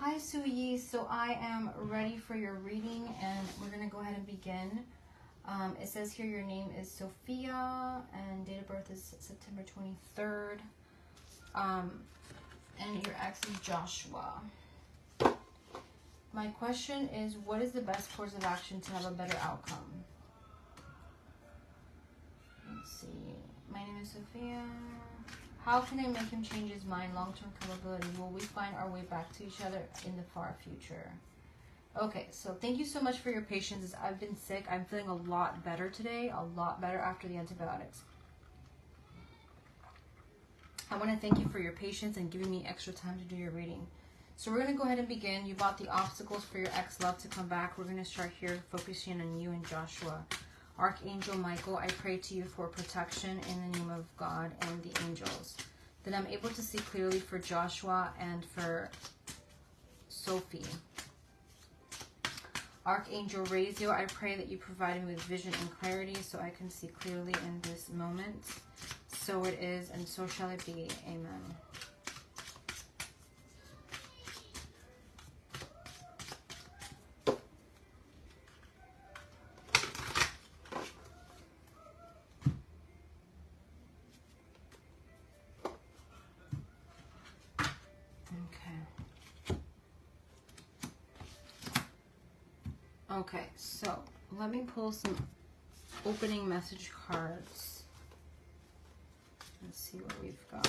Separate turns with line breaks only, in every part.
Hi, Suyi. So I am ready for your reading, and we're going to go ahead and begin. It says here your name is Sophia, and date of birth is September 23rd. And your ex is Joshua. My question is, what is the best course of action to have a better outcome? Let's see. My name is Sophia. How can I make him change his mind? Long-term probability. Will we find our way back to each other in the far future? Okay, so thank you so much for your patience. I've been sick. I'm feeling a lot better today. A lot better after the antibiotics. I want to thank you for your patience and giving me extra time to do your reading. So we're going to go ahead and begin. You bought the obstacles for your ex-love to come back. We're going to start here focusing on you and Joshua. Archangel Michael, I pray to you for protection in the name of God and the angels, that I'm able to see clearly for Joshua and for Sophie. Archangel Raziel, I pray that you provide me with vision and clarity so I can see clearly in this moment. So it is, and so shall it be. Amen. Okay, so let me pull some opening message cards. Let's see what we've got.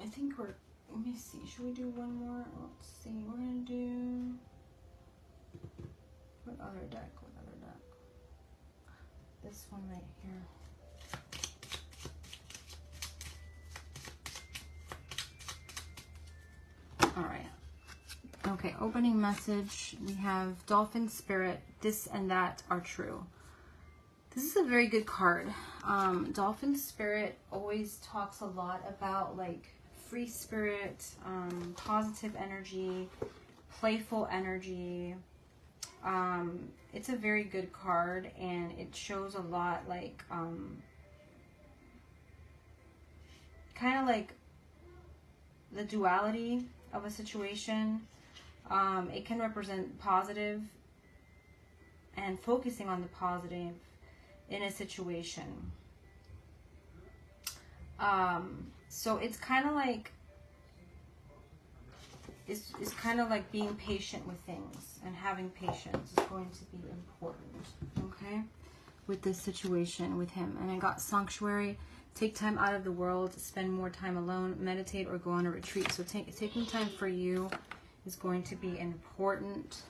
I think we're, let me see, should we do one more? Let's see, we're going to do, what other deck? This one right here. All right. Okay, opening message. We have Dolphin Spirit, this and that are true. This is a very good card. Dolphin Spirit always talks a lot about like free spirit, positive energy, playful energy. It's a very good card, and it shows a lot like kind of like the duality of a situation. It can represent positive and focusing on the positive in a situation. So it's kind of like it's kind of like being patient with things, and having patience is going to be important, okay, with this situation with him. And I got Sanctuary, take time out of the world, spend more time alone, meditate, or go on a retreat. So taking time for you is going to be important.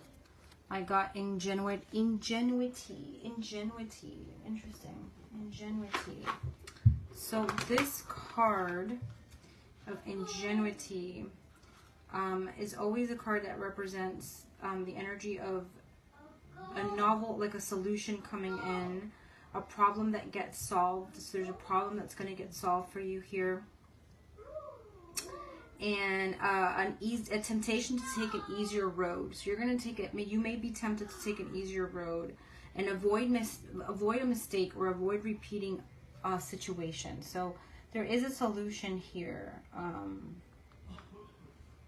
I got ingenuity, interesting, ingenuity. So this card of ingenuity is always a card that represents the energy of a novel, like a solution coming in, a problem that gets solved. So there's a problem that's going to get solved for you here. and a temptation to take an easier road. So you're going to take it. You may be tempted to take an easier road and avoid a mistake or avoid repeating a situation. So there is a solution here.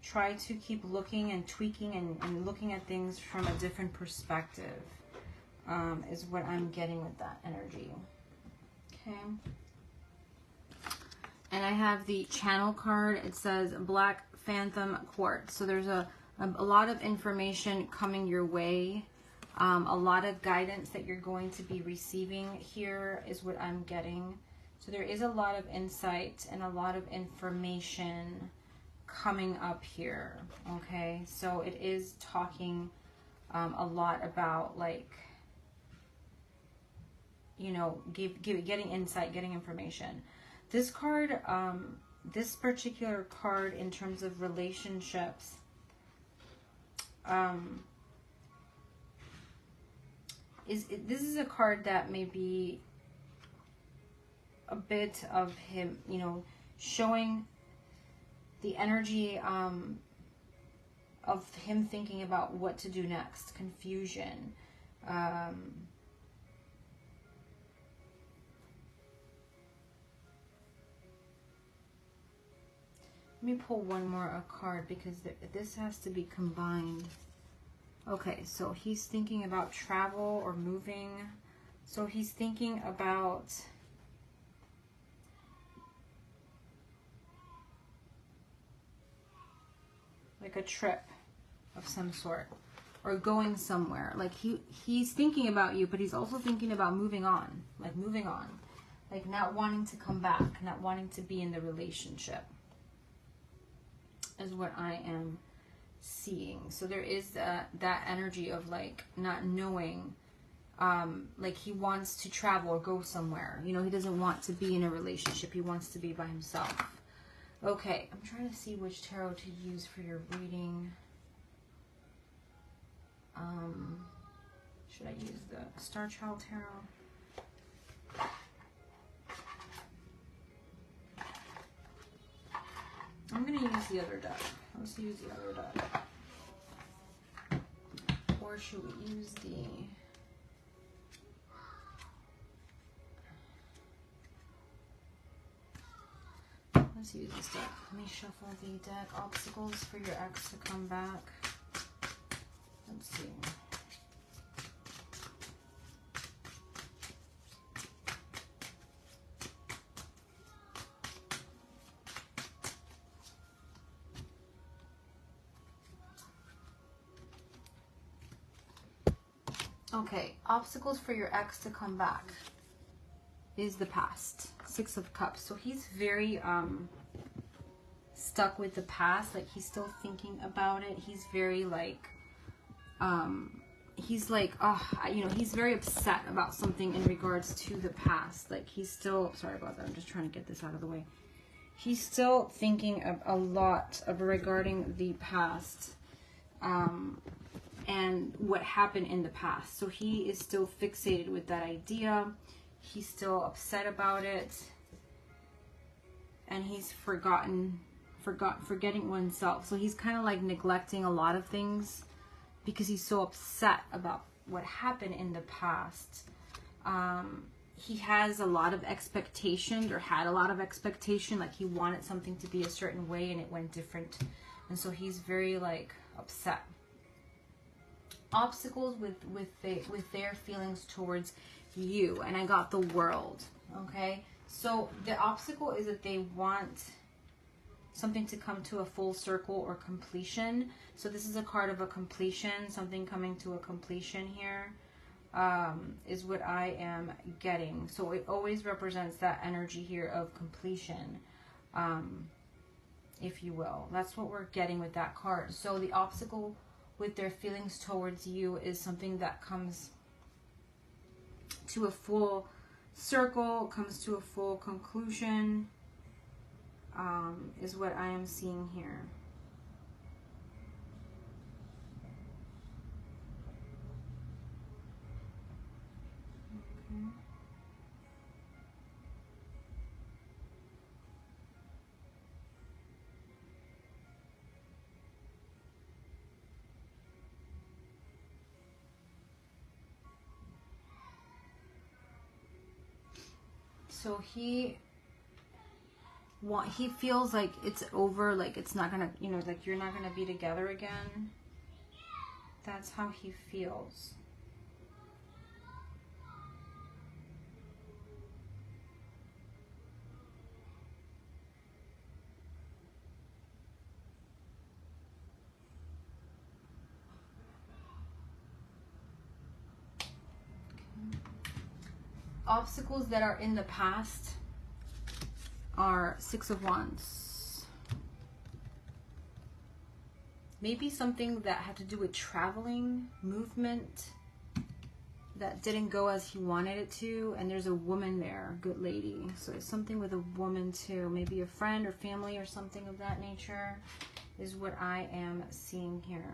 Try to keep looking and tweaking and looking at things from a different perspective, is what I'm getting with that energy. Okay. And I have the channel card. It says Black Phantom Quartz. So there's a lot of information coming your way. A lot of guidance that you're going to be receiving here is what I'm getting. So there is a lot of insight and a lot of information coming up here. Okay, so it is talking a lot about, like, you know, getting insight, getting information. This card, this particular card in terms of relationships, this is a card that may be a bit of him, you know, showing the energy of him thinking about what to do next, confusion. Let me pull one more card because this has to be combined. Okay, so he's thinking about travel or moving. So he's thinking about like a trip of some sort or going somewhere. Like he's thinking about you, but he's also thinking about moving on, like not wanting to come back, not wanting to be in the relationship, is what I am seeing. So there is that energy of like not knowing, like he wants to travel or go somewhere. You know, he doesn't want to be in a relationship. He wants to be by himself. Okay, I'm trying to see which tarot to use for your reading. Should I use the Star Child Tarot? I'm going to use the other deck. Let's use the other deck. Or should we use the... Let's use this deck. Let me shuffle the deck. Obstacles for your ex to come back. Let's see. Okay, obstacles for your ex to come back is the past. Six of Cups. So he's very stuck with the past. Like he's still thinking about it. He's very like he's like, oh, you know, he's very upset about something in regards to the past. Like he's still, sorry about that, I'm just trying to get this out of the way. He's still thinking of a lot of regarding the past and what happened in the past. So he is still fixated with that idea. He's still upset about it. And he's forgetting oneself. So he's kind of like neglecting a lot of things because he's so upset about what happened in the past. He has a lot of expectations, or had a lot of expectation, like he wanted something to be a certain way and it went different. And so he's very like upset. Obstacles with their feelings towards you, and I got the World. Okay, so the obstacle is that they want something to come to a full circle or completion. So this is a card of a completion, something coming to a completion here, is what I am getting. So it always represents that energy here of completion, if you will. That's what we're getting with that card. So the obstacle with their feelings towards you is something that comes to a full circle, comes to a full conclusion, is what I am seeing here. Okay. So he feels like it's over, like it's not gonna, you know, like you're not gonna be together again. That's how he feels. Obstacles that are in the past are Six of Wands. Maybe something that had to do with traveling, movement, that didn't go as he wanted it to. And there's a woman there, a good lady. So it's something with a woman too. Maybe a friend or family or something of that nature is what I am seeing here.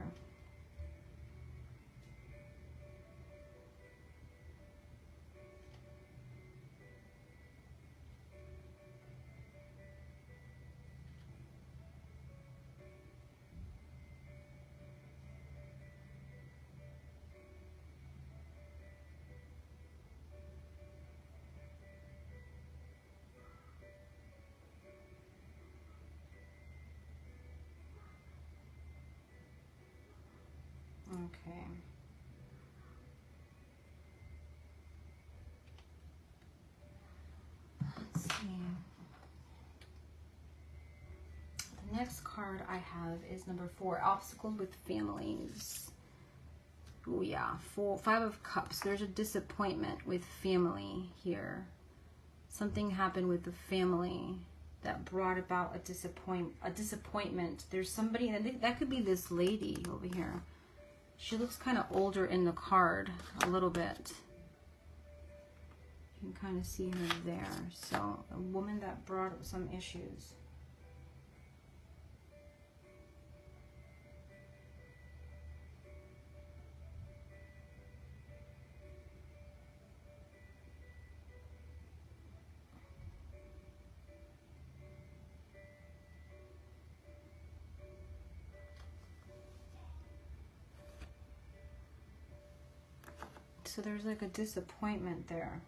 Okay. Let's see. The next card I have is number 4, obstacles with families. Oh yeah, 5 of Cups. There's a disappointment with family here. Something happened with the family that brought about a disappointment. There's somebody, and that could be this lady over here. She looks kind of older in the card, a little bit. You can kind of see her there. So, a woman that brought up some issues. So there's like a disappointment there.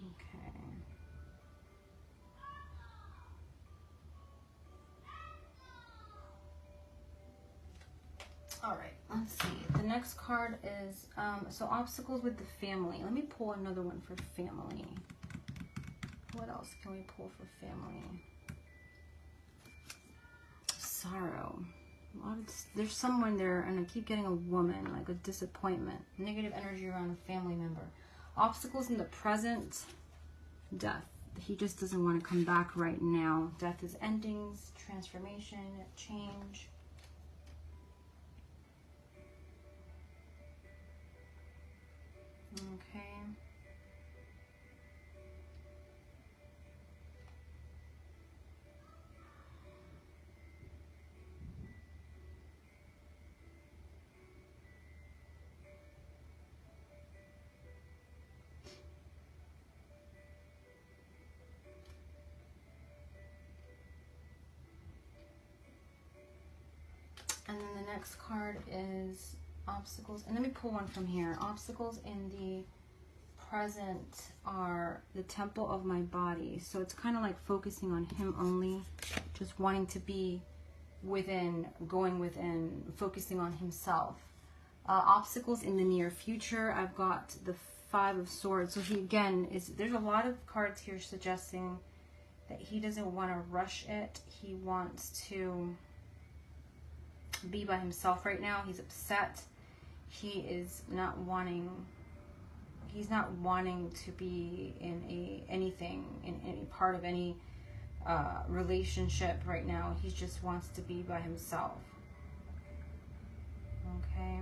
Okay. All right, let's see. The next card is, so obstacles with the family. Let me pull another one for family. What else can we pull for family? Sorrow. There's someone there, and I keep getting a woman, like a disappointment. Negative energy around a family member. Obstacles in the present. Death. He just doesn't want to come back right now. Death is endings, transformation, change. Okay. And then the next card is obstacles. And let me pull one from here. Obstacles in the present are the temple of my body. So it's kind of like focusing on him only, just wanting to be within, going within, focusing on himself. Obstacles in the near future, I've got the 5 of Swords. So he, again, there's a lot of cards here suggesting that he doesn't want to rush it. He wants to be by himself right now. He's upset. He is not wanting, he's not wanting to be in anything, in any part of any relationship right now. He just wants to be by himself. Okay.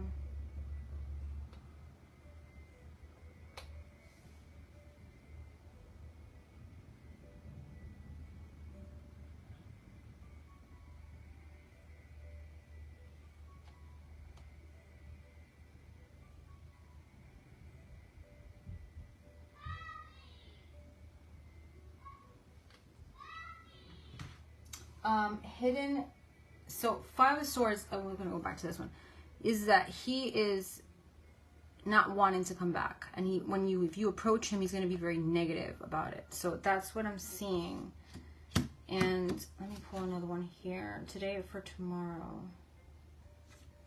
Hidden. So Five of Swords, oh, we're going to go back to this one, is that he is not wanting to come back. And if you approach him, he's going to be very negative about it. So that's what I'm seeing. And let me pull another one here. Today for tomorrow.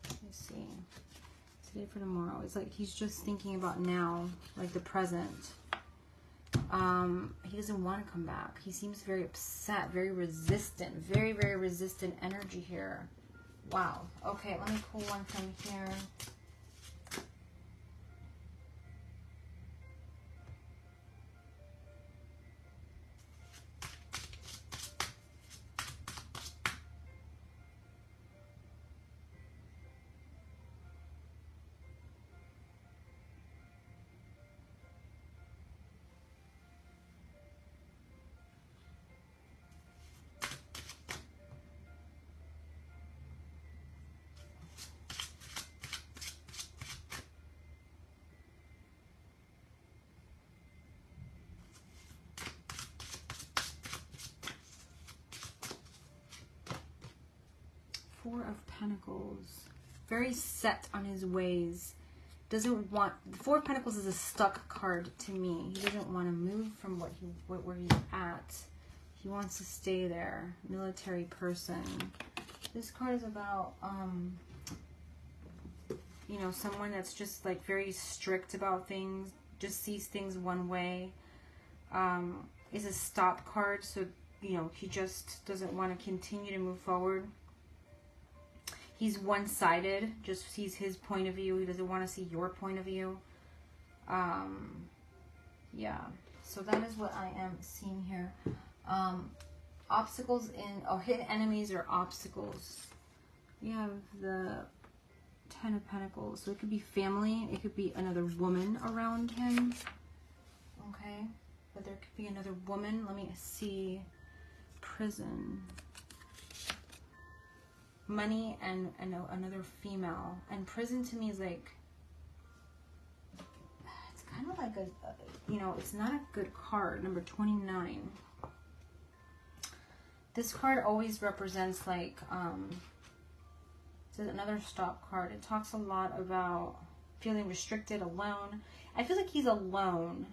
Let me see. Today for tomorrow. It's like he's just thinking about now, like the present. He doesn't want to come back. He seems very upset, very resistant, very, very resistant energy here. Wow. Okay, let me pull one from here. Four of Pentacles. Very set on his ways. Doesn't want... The Four of Pentacles is a stuck card to me. He doesn't want to move from where he's at. He wants to stay there. Military person. This card is about, you know, someone that's just like very strict about things. Just sees things one way. Is a stop card. So, you know, he just doesn't want to continue to move forward. He's one-sided, just sees his point of view. He doesn't want to see your point of view. Yeah, so that is what I am seeing here. Obstacles hidden enemies or obstacles. We have the Ten of Pentacles. So it could be family. It could be another woman around him. Okay, but there could be another woman. Let me see. Prison. Money and another female. And prison to me is like, it's kind of like you know, it's not a good card. Number 29. This card always represents like, it's another stop card. It talks a lot about feeling restricted, alone. I feel like he's alone.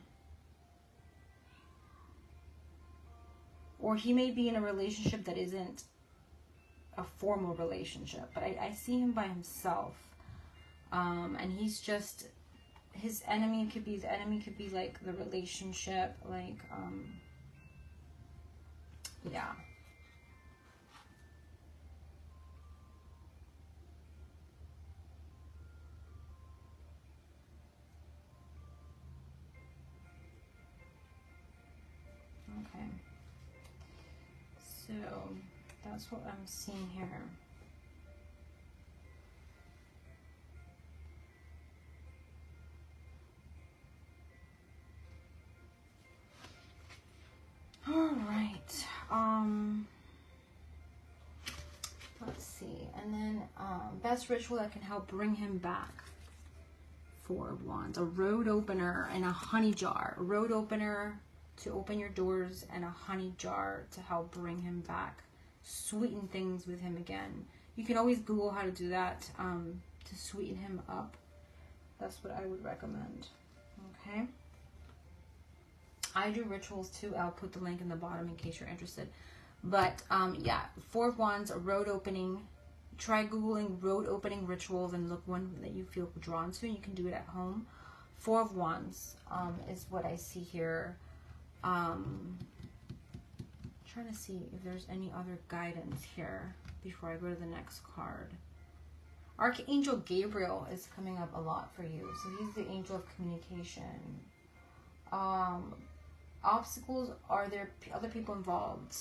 Or he may be in a relationship that isn't a formal relationship, but I see him by himself, and he's just, his enemy could be like the relationship, like yeah. Okay, so that's what I'm seeing here. All right. Let's see. And then best ritual that can help bring him back. Four of Wands. A road opener and a honey jar. A road opener to open your doors and a honey jar to help bring him back. Sweeten things with him again. You can always Google how to do that to sweeten him up. That's what I would recommend. Okay. I do rituals too. I'll put the link in the bottom in case you're interested. But yeah, Four of Wands, a road opening. Try Googling road opening rituals and look one that you feel drawn to. You can do it at home. Four of Wands is what I see here. Trying to see if there's any other guidance here before I go to the next card. Archangel Gabriel is coming up a lot for you. So he's the angel of communication. Obstacles, are there other people involved?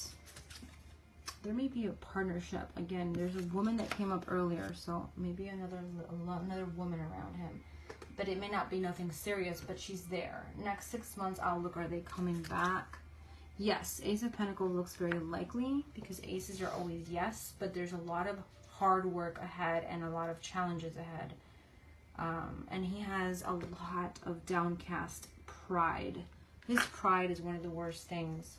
There may be a partnership. Again, there's a woman that came up earlier, so maybe another woman around him. But it may not be nothing serious, but she's there. Next 6 months, I'll look, are they coming back? Yes, Ace of Pentacles looks very likely because aces are always yes, but there's a lot of hard work ahead and a lot of challenges ahead. And he has a lot of downcast pride. His pride is one of the worst things.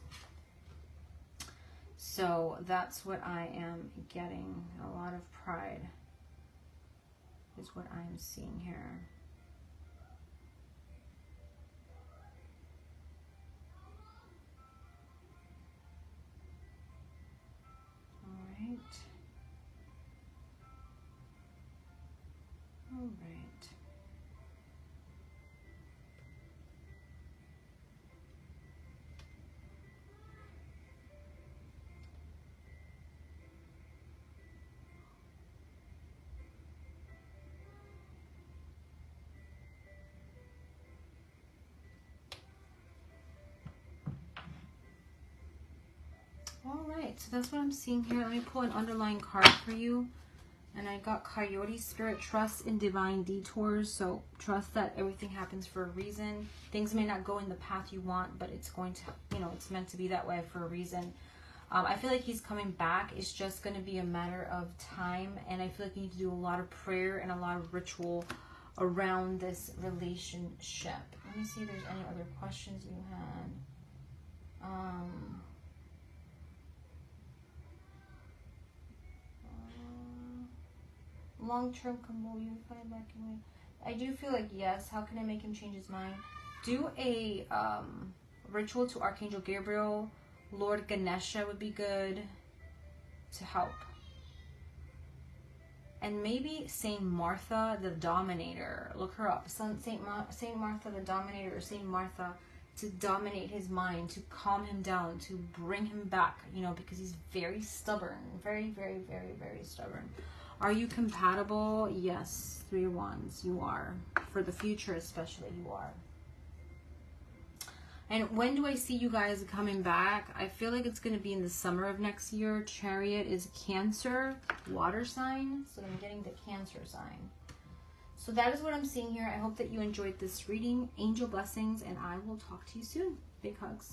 So that's what I am getting. A lot of pride is what I am seeing here. All right. All right. All right, so that's what I'm seeing here. Let me pull an underlying card for you. And I got Coyote Spirit, trust in divine detours. So trust that everything happens for a reason. Things may not go in the path you want, but it's going to, you know, it's meant to be that way for a reason. I feel like he's coming back. It's just going to be a matter of time. And I feel like you need to do a lot of prayer and a lot of ritual around this relationship. Let me see if there's any other questions you had. Long-term combo, unified back away. I do feel like yes. How can I make him change his mind? Do a ritual to Archangel Gabriel. Lord Ganesha would be good to help. And maybe Saint Martha the Dominator. Look her up. Saint Martha the Dominator, or Saint Martha, to dominate his mind, to calm him down, to bring him back, you know, because he's very stubborn. Very, very, very, very stubborn. Are you compatible? Yes. 3 of Wands. You are. For the future especially, you are. And when do I see you guys coming back? I feel like it's going to be in the summer of next year. Chariot is Cancer, water sign. So I'm getting the Cancer sign. So that is what I'm seeing here. I hope that you enjoyed this reading. Angel blessings, and I will talk to you soon. Big hugs.